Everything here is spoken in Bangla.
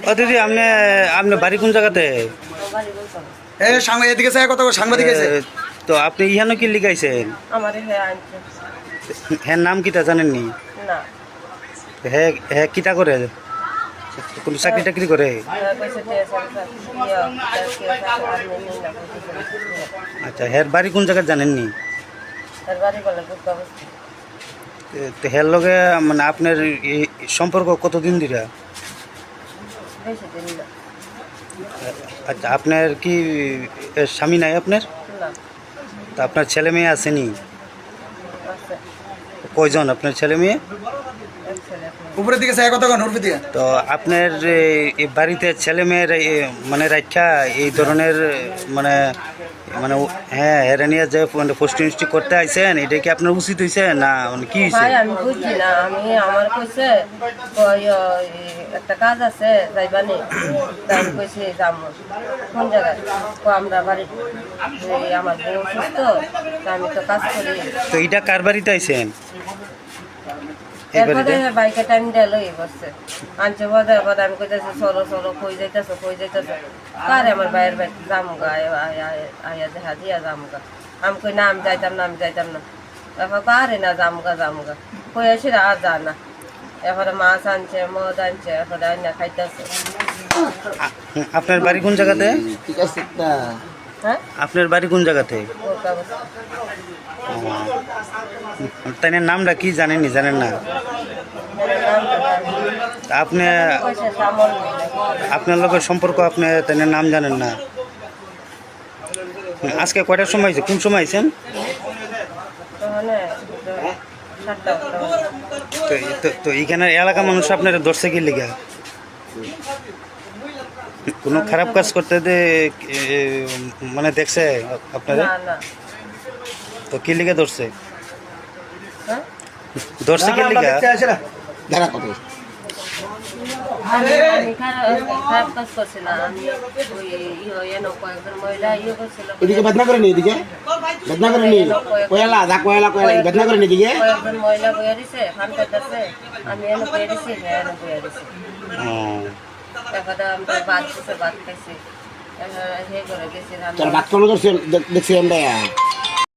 ও দিদি আপনি আপনি বাড়ি কোন জায়গাতে? এদিকে চাই কত সাংবাদিক আছে। তো আপনি ইহানো কি লিখাইছেন? আমার হ্যাঁ আনছে হ্যাঁ নাম কিটা জানেননি? না হ্যাঁ হ্যাঁ কিটা করে কোন চাকরি টাকরি করে? কইছে আচ্ছা হ্যাঁ বাড়ি কোন জায়গায় জানেননি? তার বাড়ি বলে বুক অবস্থা তো হ্যাঁ লগে মানে আপনার এই সম্পর্ক কতদিন ধরে? বেশি দিন না আচ্ছা আপনার কি স্বামী নাই আপনার? না তা আপনার ছেলে মেয়ে আসেনি? আছে কয়জন আপনার ছেলে মেয়ে? এক ছেলে উপরের দিকে চাই কত উপরের দিকে। তো আপনার এই বাড়িতে ছেলে মেয়ের মানে রাখা এই ধরনের মানে মানে হ্যাঁ হেরে নিয়ে যে মানে পোস্ট ইনস্টি করতে আইছেন এটা কি আপনার উচিত হয়েছে না মানে কি হয়েছে? ভাই আমি বুঝছি না আমি আমার কইছে কই একটা কাজ আছে যাইবানি তাই কইছে যাবো কোন জায়গায় আমরা বাড়ি আমার বউ সুস্থ তা আমি তো কাজ করি তো এটা কার বাড়িতে আইছেন? এরপরে বাইকে টাইম দিল এই বসছে আনছে বোধ হয় আমি কইতেছি চলো চলো কই যাইতেছো কারে আমার বাইরের বাইক জামুগা আয়া দেখা দিয়া জামুগা আমি কই না আমি যাইতাম না এরপর কারে না জামুগা কই আসি আর যা না এরপরে মাছ আনছে মদ আনছে এরপরে আইনা খাইতেছে আপনার বাড়ি কোন জায়গাতে? হ্যাঁ আপনার বাড়ি কোন জায়গাতে? ওটা বসছে তাই নামটা কি জানেন না? আপনি কইছে সামল আপনার লোকের সম্পর্ক আপনি তাই নাম জানেন না? আজকে কয়টার সময় হয়েছে? কোন সময় আইছেন? তখন 7টা 8টা তো এইখানের এলাকা মানুষ আপনার ধরছে কি লিগা? কোনো খারাপ কাজ করতে মানে দেখছে আপনারা? না না তো কি লিগা ধরছে? হ্যাঁ ধরছে কি লিগা? আমি খারাপ কাজ করছি না আমি ওই কয়েকজন মহিলা করছিল এদিকে বদনা করে নি এদিকে বদনা করে নি কোয়লা বদনা করে নি এদিকে কয়েকজন মহিলা বইয়া দিছে ফান পেতেছে আমি এনে বইয়া দিছি হ্যাঁ এনে বইয়া দিছি তারপরে আমরা ভাত খাইছি হে করে গেছি তোর বাত কোন করছে দেখছি আমরা